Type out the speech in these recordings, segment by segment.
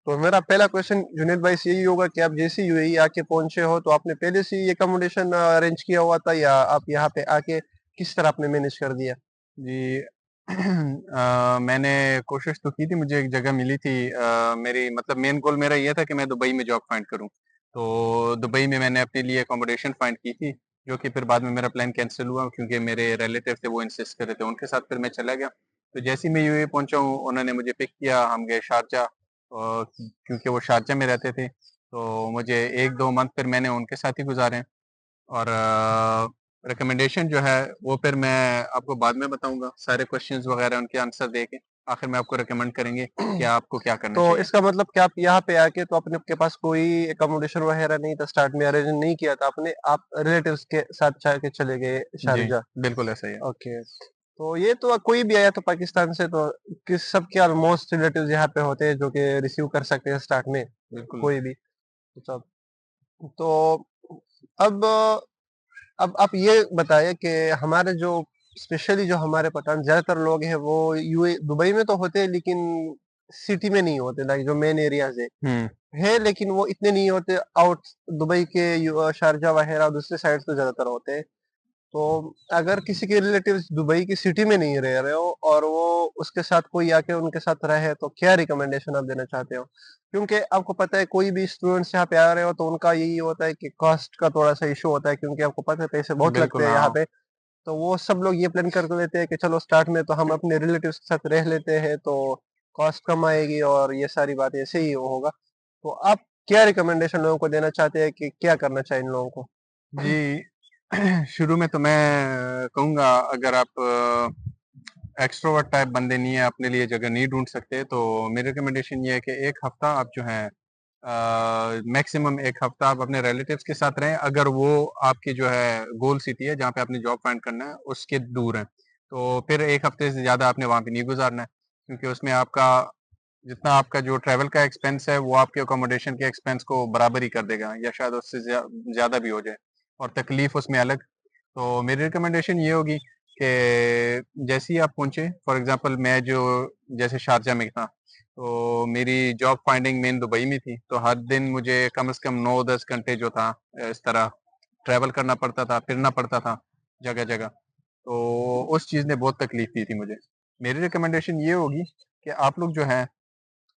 तो मेरा पहला क्वेश्चन जुनेद भाई से यही होगा कि आप जैसे यूएई आके पहुंचे हो तो आपने पहले से ही एकोमोडेशन अरेंज किया हुआ था या आप यहाँ पे आके किस तरह आपने मैनेज कर दिया? जी। मैंने कोशिश तो की थी, मुझे एक जगह मिली थी। मेरी मतलब मेन गोल मेरा ये था कि मैं दुबई में जॉब फाइंड करूं। तो दुबई में मैंने अपने लिए अकोमोडेशन फाइंड की थी, जो कि फिर बाद में मेरा प्लान कैंसिल हुआ क्योंकि मेरे रिलेटिव थे, वो इंसिस्ट कर रहे थे, उनके साथ फिर मैं चला गया। तो जैसे ही मैं यूएई पहुंचा हूँ, उन्होंने मुझे पिक किया, हम गए शारजा, क्योंकि वो शारजा में रहते थे। तो मुझे 1-2 मंथ फिर मैंने उनके साथ ही गुजारे। और रिकमेंडेशन जो है वो फिर मैं आपको बाद में बताऊंगा, सारे क्वेश्चंस वगैरह उनके आंसर दे के आखिर में आपको रिकमेंड करेंगे कि आपको क्या करना तो चाहिए। इसका मतलब कि आप यहाँ पे आके तो अपने के पास कोई एकोमोडेशन वगैरह नहीं था, स्टार्ट में अरेंज नहीं किया था आपने, आप रिलेटिव्स के साथ जाके चले गए जी, शारजा? बिल्कुल ऐसा ही है। ओके। तो ये तो कोई भी आया तो पाकिस्तान से तो किस सबके ऑलमोस्ट रिलेटिव्स यहाँ पे होते हैं जो कि रिसीव कर सकते हैं स्टार्ट में, बिल्कुल। कोई भी। तो सब तो अब अब आप ये बताइए कि हमारे जो स्पेशली जो हमारे पठान ज्यादातर लोग हैं वो यूए दुबई में तो होते हैं लेकिन सिटी में नहीं होते, लाइक जो मेन एरियाज हम्म। है लेकिन वो इतने नहीं होते। आउट दुबई के शारजा वगैरह दूसरे साइड तो ज्यादातर होते हैं। तो अगर किसी के रिलेटिव्स दुबई की सिटी में नहीं रह रहे हो और वो उसके साथ कोई आके उनके साथ रहे तो क्या रिकमेंडेशन आप देना चाहते हो? क्योंकि आपको पता है कोई भी स्टूडेंट्स यहाँ पे आ रहे हो तो उनका यही होता है कि कॉस्ट का थोड़ा सा इशू होता है, क्योंकि आपको पता है पैसे बहुत लगते बिल्कुल हैं यहाँ हाँ। पे। तो वो सब लोग ये प्लान कर लेते हैं कि चलो स्टार्ट में तो हम अपने रिलेटिव्स के साथ रह लेते हैं तो कॉस्ट कम आएगी और ये सारी बातें ऐसे ही होगा। तो आप क्या रिकमेंडेशन लोगों को देना चाहते हैं कि क्या करना चाहिए इन लोगों को? जी। शुरू में तो मैं कहूँगा, अगर आप एक्सट्रोवर्ट टाइप बंदे नहीं है, अपने लिए जगह नहीं ढूंढ सकते, तो मेरी रिकमेंडेशन ये है कि एक हफ्ता आप जो है, मैक्सिमम एक हफ्ता आप अपने रिलेटिव्स के साथ रहें, अगर वो आपकी जो है गोल सिटी है जहाँ पे आपने जॉब फाइंड करना है उसके दूर है। तो फिर एक हफ्ते से ज़्यादा आपने वहाँ पे नहीं गुजारना है, क्योंकि उसमें आपका जितना आपका जो ट्रैवल का एक्सपेंस है वो आपके अकोमोडेशन के एक्सपेंस को बराबर ही कर देगा, या शायद उससे ज़्यादा भी हो जाए, और तकलीफ उसमें अलग। तो मेरी रिकमेंडेशन ये होगी कि जैसे ही आप पहुँचे, फॉर एग्जांपल मैं जो जैसे शारजा में था, तो मेरी जॉब फाइंडिंग मेन दुबई में थी, तो हर दिन मुझे कम से कम 9-10 घंटे जो था इस तरह ट्रैवल करना पड़ता था, फिरना पड़ता था जगह-जगह। तो उस चीज़ ने बहुत तकलीफ दी थी मुझे। मेरी रिकमेंडेशन ये होगी कि आप लोग जो है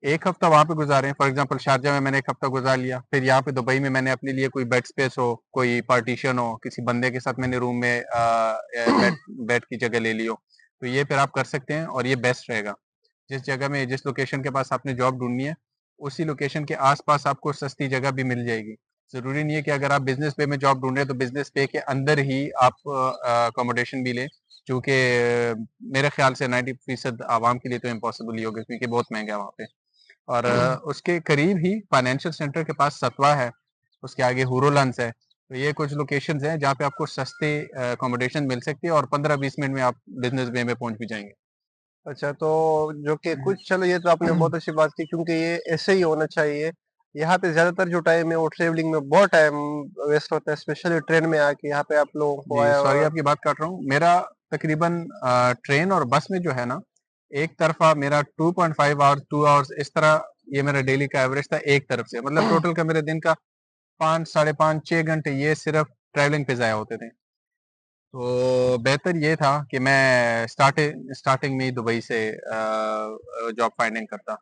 1 हफ्ता वहाँ पे गुज़ारें। फॉर एग्ज़ाम्पल शारजा में मैंने 1 हफ्ता गुज़ार लिया, फिर यहाँ पे दुबई में मैंने अपने लिए कोई बेड स्पेस हो, कोई पार्टीशन हो, किसी बंदे के साथ मैंने रूम में बेड बेड की जगह ले ली हो, तो ये फिर आप कर सकते हैं और ये बेस्ट रहेगा। जिस जगह में, जिस लोकेशन के पास आपने जॉब ढूँढनी है, उसी लोकेशन के आस-पास आपको सस्ती जगह भी मिल जाएगी। ज़रूरी नहीं है कि अगर आप बिज़नेस पे में जॉब ढूँढ रहे हैं, तो बिज़नेस पे के अंदर ही आप अकोमोडेशन भी लें, चूँकि मेरे ख़्याल से 90% आवाम के लिए तो इम्पॉसिबल ही होगा, क्योंकि बहुत महँगा है वहाँ पे। और उसके करीब ही फाइनेंशियल सेंटर के पास सतवा है, उसके आगे हुरोलंस है। तो ये कुछ लोकेशंस हैं जहाँ पे आपको सस्ते अकोमोडेशन मिल सकती है, और 15-20 मिनट में आप बिज़नेस वे में पहुँच भी जाएँगे। अच्छा, तो जो कि कुछ चलो ये तो आपने बहुत अच्छी बात की क्योंकि ये ऐसे ही होना चाहिए। यहाँ पे ज़्यादातर जो टाइम है वो ट्रैवलिंग में बहुत टाइम वेस्ट होता है, स्पेशली ट्रेन में आके यहाँ पे आप लोगों को जी, आया सॉरी आपकी बात काट रहा हूँ। मेरा तकरीबन ट्रेन और बस में जो है ना, एक तरफ़ा मेरा 2.5 आवर्स, 2 आवर्स इस तरह, ये मेरा डेली का एवरेज था एक तरफ से। मतलब टोटल का मेरे दिन का 5, साढ़े 5, 6 घंटे ये सिर्फ़ ट्रैवलिंग पे ज़ाया होते थे। तो बेहतर ये था कि मैं स्टार्टिंग में ही दुबई से जॉब फाइंडिंग करता।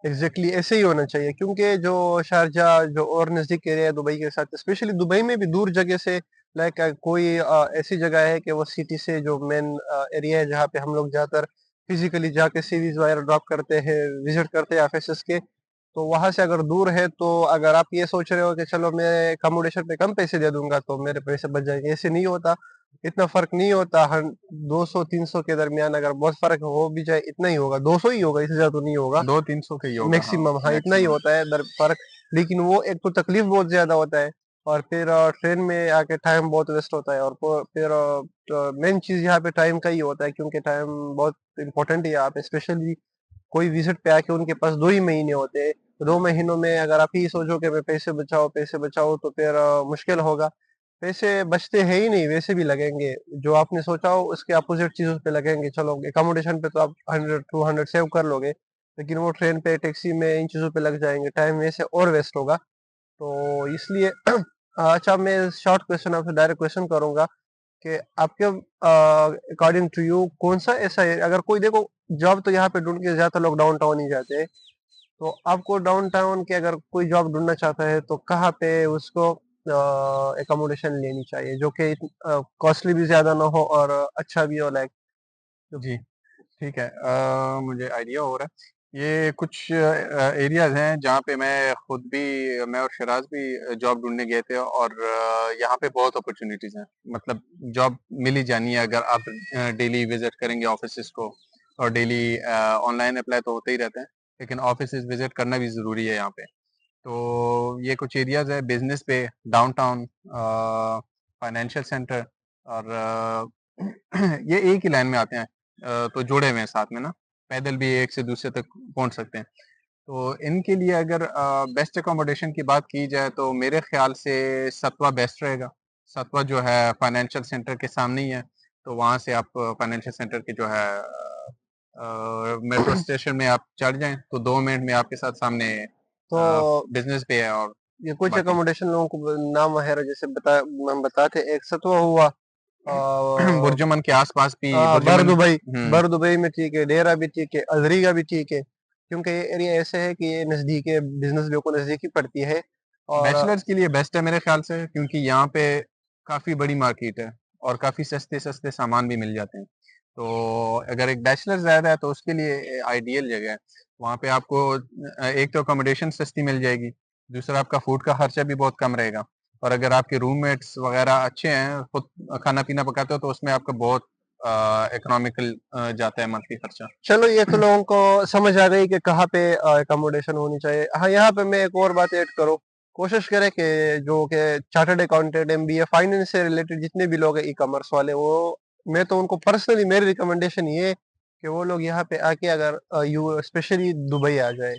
एग्जैक्टली ऐसे ही होना चाहिए क्योंकि जो शारजाह जो और नज़दीक एरिया है दुबई के साथ, स्पेशली दुबई में भी दूर जगह से, लाइक कोई ऐसी जगह है कि वो सिटी से जो मेन एरिया है जहाँ पे हम लोग ज़्यादातर फिजिकली जाके सीरीज वगैरह ड्रॉप करते हैं, विजिट करते हैं ऑफिस के। तो वहां से अगर दूर है तो अगर आप ये सोच रहे हो कि चलो मैं अकोमोडेशन पे कम पैसे दे दूंगा तो मेरे पैसे बच जाएंगे, ऐसे नहीं होता। इतना फर्क नहीं होता। 200-300 के दरमियान अगर बहुत फर्क हो भी जाए इतना ही होगा, 200 ही होगा, इससे ज्यादा तो नहीं होगा। 200-300 का ही होगा, हाँ, मैक्सिमम हाँ इतना ही मैक्सिमम। होता है दर फर्क। लेकिन वो एक तो तकलीफ बहुत ज्यादा होता है और फिर ट्रेन में आके टाइम बहुत वेस्ट होता है और फिर मेन चीज यहाँ पे टाइम का ही होता है क्योंकि टाइम बहुत इंपॉर्टेंट है यहाँ पे, स्पेशली कोई विजिट पे आके उनके पास 2 ही महीने होते हैं। 2 महीनों में अगर आप ही सोचो कि मैं पैसे बचाओ तो फिर मुश्किल होगा। पैसे बचते हैं ही नहीं, वैसे भी लगेंगे। जो आपने सोचा हो उसके अपोजिट चीजों पे लगेंगे। चलो अकोमोडेशन पे तो आप 100-200 सेव कर लोगे, लेकिन वो ट्रेन पे टैक्सी में इन चीज़ों पे लग जाएंगे, टाइम वैसे और वेस्ट होगा। तो इसलिए अच्छा, मैं शॉर्ट क्वेश्चन आपसे डायरेक्ट क्वेश्चन करूंगा कि आपके अकॉर्डिंग टू यू कौन सा ऐसा है, अगर कोई देखो जॉब तो यहाँ पे ढूंढ के ज्यादातर लोग डाउन टाउन ही जाते हैं, तो आपको डाउन टाउन के अगर कोई जॉब ढूंढना चाहता है तो कहाँ पे उसको एकोमोडेशन लेनी चाहिए जो कि कॉस्टली भी ज्यादा ना हो और अच्छा भी हो, लाइक। जी, ठीक है। मुझे आइडिया हो रहा है। ये कुछ एरियाज़ हैं जहाँ पे मैं और शिराज़ भी जॉब ढूँढने गए थे और यहाँ पे बहुत अपॉर्च्युनिटीज़ हैं। मतलब जॉब मिल ही जानी है अगर आप डेली विज़िट करेंगे ऑफ़िसेज़ को और डेली ऑनलाइन अप्लाई तो होते ही रहते हैं, लेकिन ऑफ़िसेज़ विज़िट करना भी ज़रूरी है यहाँ पे। तो ये कुछ एरियाज़ है बिज़नेस पे, डाउनटाउन फाइनेंशियल सेंटर और ये एक ही लाइन में आते हैं। तो जुड़े हुए हैं साथ में ना, पैदल भी एक से दूसरे तक पहुँच सकते हैं। तो इनके लिए अगर बेस्ट अकोमोडेशन की बात की जाए तो मेरे ख़्याल से सतवा बेस्ट रहेगा। सतवा जो है फाइनेंशियल सेंटर के सामने ही है, तो वहाँ से आप फाइनेंशियल सेंटर के जो है मेट्रो स्टेशन में आप चढ़ जाएँ, तो 2 मिनट में आपके साथ सामने तो बिज़नेस पे है और ये कुछ बाकी एकोमोडेशन लोगों को नाम वगैरह जैसे बता हम बताते, एक सतवा हुआ, बुर्जुमन के आस-पास भी बर बुर्जुमन दुबई, हुँ। बर दुबई में ठीक है, डेरा भी ठीक है, अजरीगा भी ठीक है, क्योंकि ये एरिया ऐसे है कि ये नजदीक है, बिजनेस व्यू को नजदीक ही पड़ती है। और बैचलर्स के लिए बेस्ट है मेरे ख्याल से क्योंकि यहाँ पे काफ़ी बड़ी मार्केट है और काफ़ी सस्ते-सस्ते सामान भी मिल जाते हैं। तो अगर एक बैचलर्स रह रहा है तो उसके लिए आइडियल जगह है। वहाँ पे आपको एक तो अकोमोडेशन सस्ती मिल जाएगी, दूसरा आपका फूड का खर्चा भी बहुत कम रहेगा और अगर आपके रूममेट्स वगैरह अच्छे हैं, खुद खाना-पीना पकाते हो तो उसमें आपका बहुत इकोनॉमिकल जाता है मंथली खर्चा। चलो, ये तो लोगों को समझ आ गई कि कहाँ पे अकोमोडेशन होनी चाहिए। हाँ, यहाँ पे मैं एक और बात ऐड करूँ, कोशिश करें कि जो कि चार्टर्ड अकाउंटेंट, एमबीए, फाइनेंस से रिलेटेड जितने भी लोग हैं, ई कॉमर्स वाले, वो मैं तो उनको पर्सनली, मेरी रिकमेंडेशन ये है कि वो लोग यहाँ पे आके अगर यू स्पेशली दुबई आ जाए।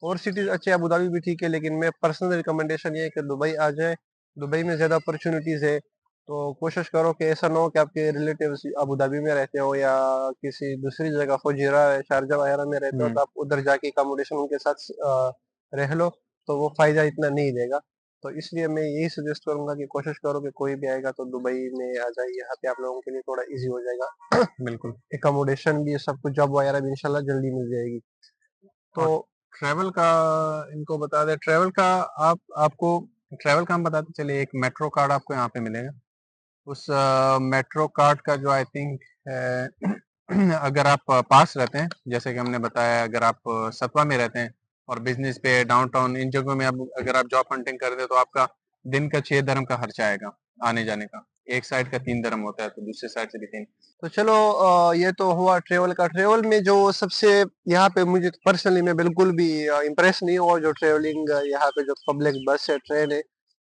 और सिटीज अच्छे, अबू धाबी भी ठीक है, लेकिन मैं पर्सनल रिकमेंडेशन ये है कि दुबई आ जाए। दुबई में ज़्यादा अपॉर्चुनिटीज़ है, तो कोशिश करो कि ऐसा ना हो कि आपके रिलेटिव्स अबू धाबी में रहते हो या किसी दूसरी जगह फुजैरा शारजा वगैरह में रहते हो, हुँ, तो आप उधर जाके अकोमोडेशन उनके साथ रह लो, तो वो फ़ायदा इतना नहीं देगा। तो इसलिए मैं यही सजेस्ट करूंगा कि कोशिश करो कि कोई भी आएगा तो दुबई में आ जाए, यहाँ पे आप लोगों के लिए थोड़ा इजी हो जाएगा। बिल्कुल। अकोमोडेशन भी, सब कुछ, जॉब वगैरह भी इंशाल्लाह जल्दी मिल जाएगी। तो और ट्रैवल का इनको बता दें ट्रैवल का आप आपको ट्रैवल का हम बताते चलिए एक मेट्रो कार्ड आपको यहाँ पे मिलेगा। उस मेट्रो कार्ड का जो आई थिंक है अगर आप पास रहते हैं, जैसे कि हमने बताया अगर आप सतवा में रहते हैं और बिज़नेस पे डाउनटाउन इन जगहों में आप अगर आप जॉब हंटिंग करते हैं तो आपका दिन का 6 दिरहम का खर्चा आएगा, आने-जाने का। एक साइड का 3 दिरहम होता है, तो दूसरी साइड से भी 3। तो चलो, ये तो हुआ ट्रेवल का। ट्रेवल में जो सबसे यहाँ पे मुझे पर्सनली, मैं बिल्कुल भी इम्प्रेस नहीं हुआ जो ट्रेवलिंग यहाँ पे जो पब्लिक बस है, ट्रेन है,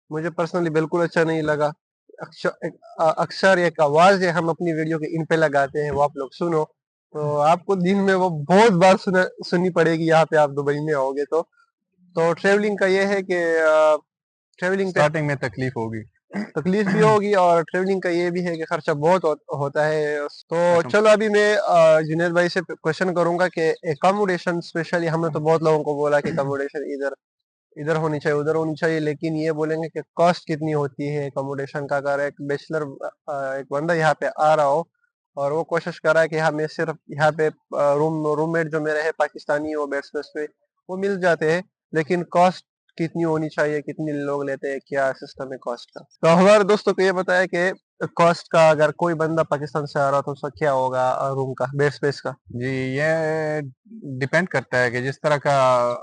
मुझे पर्सनली बिल्कुल अच्छा नहीं लगा। अक्सर एक आवाज है, हम अपनी वीडियो के इन पे लगाते हैं, वो आप लोग सुनो, तो आपको दिन में वो बहुत बार सुननी पड़ेगी यहाँ पे आप दुबई में आओगे तो ट्रेवलिंग का ये है कि ट्रेवलिंग पे स्टार्टिंग में तकलीफ होगी। तकलीफ भी होगी, और ट्रेवलिंग का ये भी है कि खर्चा बहुत होता है। तो अकम चलो, अभी मैं जुनेद भाई से क्वेश्चन करूंगा कि एकोमोडेशन, स्पेशली हमने तो बहुत लोगों को बोला कि एकोमोडेशन इधर इधर होनी चाहिए, उधर होनी चाहिए, लेकिन ये बोलेंगे कि कॉस्ट कितनी होती है एकोमोडेशन का। अगर एक बैचलर, एक बंदा यहाँ पे आ रहा हो और वो कोशिश कर रहा है कि हमें सिर्फ यहाँ पे रूममेट जो मेरे है पाकिस्तानी हो, बेड स्पेस पे वो मिल जाते हैं, लेकिन कॉस्ट कितनी होनी चाहिए, कितने लोग लेते हैं, क्या सिस्टम है कॉस्ट का। तो हमारे दोस्तों को ये बताया कि कॉस्ट का, अगर कोई बंदा पाकिस्तान से आ रहा हो तो उसका क्या होगा रूम का, बेड स्पेस का। जी, ये डिपेंड करता है कि जिस तरह का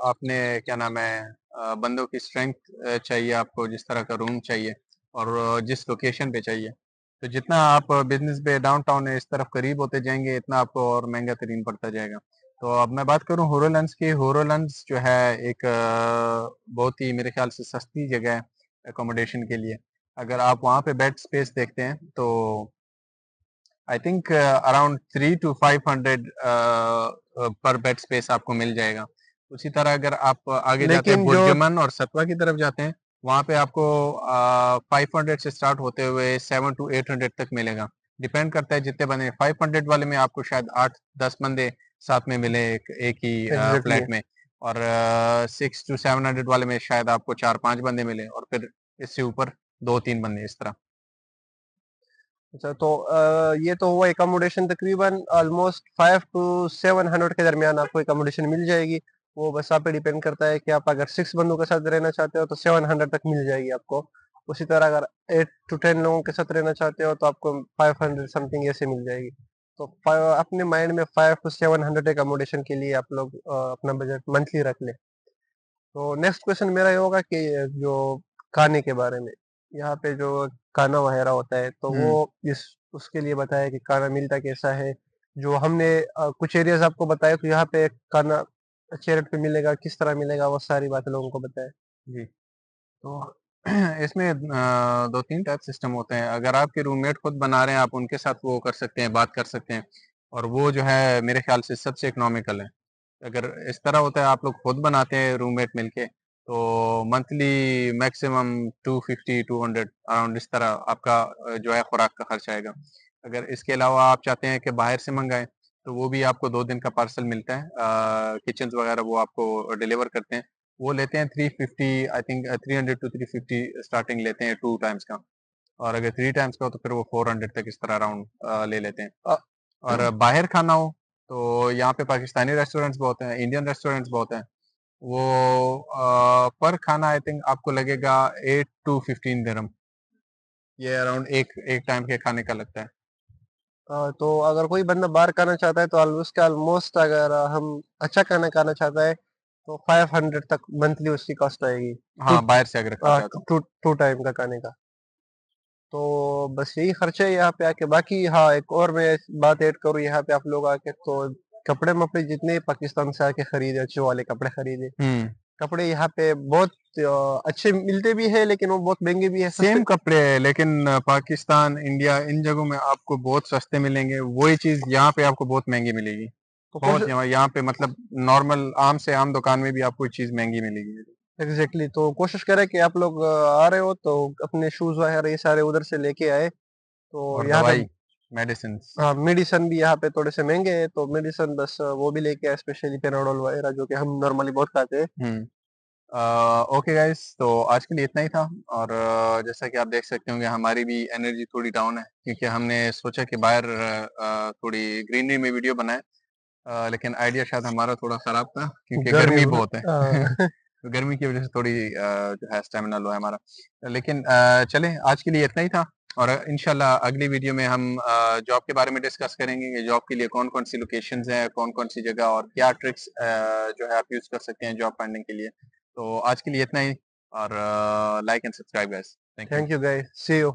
आपने क्या नाम है बंदों की स्ट्रेंथ चाहिए आपको, जिस तरह का रूम चाहिए और जिस लोकेशन पे चाहिए। तो जितना आप बिज़नेस बे डाउनटाउन इस तरफ करीब होते जाएँगे, इतना आपको और महँगा तरीन पड़ता जाएगा। तो अब मैं बात करूँ होरोलैंड्स की, होरोलैंड्स जो है एक बहुत ही मेरे ख़्याल से सस्ती जगह है अकोमोडेशन के लिए। अगर आप वहाँ पे बेड स्पेस देखते हैं तो आई थिंक अराउंड 3 टू 500 पर बेड स्पेस आपको मिल जाएगा। उसी तरह अगर आप आगे जाते हैं लेकिन जो बुर्जुमन और सतवा की तरफ जाते हैं, वहाँ पे आपको 500 से स्टार्ट होते हुए 7 टू 800 तक मिलेगा। डिपेंड करता है जितने बंदे 500 वाले में आपको शायद 8-10 बंदे साथ में मिले एक ही एग्जैक्टली। फ्लैट में। और 600 to 700 वाले में शायद आपको 4-5 बंदे मिले, और फिर इससे ऊपर 2-3 बंदे इस तरह। अच्छा, तो ये तो हुआ एकोमोडेशन, तकरीबन ऑलमोस्ट 5 to 700 के दरमियान आपको एकोमोडेशन मिल जाएगी। वो बस आप पे डिपेंड करता है कि आप अगर 6 बंदों के साथ रहना चाहते हो तो 700 तक मिल जाएगी आपको। उसी तरह अगर 8 to 10 लोगों के साथ रहना चाहते हो तो आपको 500 समथिंग ऐसे मिल जाएगी। तो अपने माइंड में 5 to 700 एकोमोडेशन के लिए आप लोग अपना बजट मंथली रख लें। तो नेक्स्ट क्वेश्चन मेरा ये होगा कि जो खाने के बारे में, यहाँ पे जो खाना वगैरह होता है तो वो हम्म। इस उसके लिए बताया कि खाना मिलता कैसा है। जो हमने कुछ एरियाज आपको बताए तो यहाँ पे खाना अच्छे रेट पे मिलेगा, किस तरह मिलेगा, वो सारी बातें लोगों को बताए। जी। तो इसमें 2-3 टाइप सिस्टम होते हैं। अगर आपके रूममेट खुद बना रहे हैं, आप उनके साथ वो कर सकते हैं, बात कर सकते हैं, और वो जो है मेरे ख्याल से सबसे इकोनॉमिकल है। अगर इस तरह होता है आप लोग खुद बनाते हैं रूममेट मिलके, तो मंथली मैक्सिमम 250-200 अराउंड इस तरह आपका जो है खुराक का खर्च आएगा। अगर इसके अलावा आप चाहते हैं कि बाहर से मंगाएं, तो वो भी आपको 2 दिन का पार्सल मिलता है। किचन वगैरह वो आपको डिलीवर करते हैं। वो लेते हैं 350, आई थिंक 300 to 350 स्टार्टिंग लेते हैं 2 टाइम्स का। और अगर 3 टाइम्स का हो तो फिर वो 400 तक इस तरह अराउंड ले लेते हैं। अ, और बाहर खाना हो तो यहाँ पे पाकिस्तानी रेस्टोरेंट्स बहुत हैं, इंडियन रेस्टोरेंट्स बहुत हैं। वो पर खाना आई थिंक आपको लगेगा 8 to 15 दिरहम। ये अराउंड एक एक टाइम के खाने का लगता है। तो अगर कोई बंदा बाहर खाना चाहता है तो उसका ऑलमोस्ट अगर हम अच्छा खाना खाना चाहता है तो 500 तक मंथली उसकी कॉस्ट आएगी। टू हाँ, बाहर से अगर खाता है तो। टू टू टाइम का खाने का। तो बस यही खर्चा है यहाँ पे आके। बाकी हाँ, एक और मैं बात ऐड करूँ यहाँ पे आप लोग आके तो कपड़े-मपड़े जितने पाकिस्तान से आके खरीदे, अच्छे वाले कपड़े खरीदे। हम्म। कपड़े यहाँ पे बहुत अच्छे मिलते भी हैं लेकिन वो बहुत महँगे भी हैं। सस्ते सेम कपड़े है, लेकिन पाकिस्तान, इंडिया इन जगहों में आपको बहुत सस्ते मिलेंगे। वही चीज यहाँ पे आपको बहुत महंगी मिलेगी। तो बहुत यहाँ पे मतलब नॉर्मल आम से आम दुकान में भी आपको ये चीज महंगी मिलेगी। एग्ज़ैक्टली, तो कोशिश करें कि आप लोग आ रहे हो तो अपने शूज़ वगैरह ये सारे उधर से लेके आए। तो और यहाँ पे दवाई, मेडिसिन। हाँ, मेडिसिन भी यहाँ पे थोड़े से महँगे हैं तो मेडिसिन बस वो भी लेके आए, स्पेशली पैनाडोल वगैरह जो कि हम नॉर्मली बहुत खाते हैं। हम्म। ओके गाइस, तो आज के लिए इतना ही था। और जैसा कि आप देख सकते होंगे हमारी भी एनर्जी थोड़ी डाउन है, क्योंकि हमने सोचा कि बाहर थोड़ी ग्रीनरी में वीडियो बनाए। लेकिन आइडिया शायद हमारा थोड़ा खराब था, क्योंकि गर्मी गर्मी ब बहुत है। तो गर्मी की वजह से थोड़ी जो है स्टेमिना लो है हमारा। लेकिन चलें, आज के लिए इतना ही था। और इंशाल्लाह अगली वीडियो में हम जॉब के बारे में डिस्कस करेंगे कि जॉब के लिए कौन कौन सी लोकेशंस हैं, कौन कौन सी जगह, और क्या ट्रिक्स जो है आप यूज कर सकते हैं जॉब फाइंडिंग के लिए। तो आज के लिए इतना ही। और like and subscribe guys, thank you. Thank you guys, see you.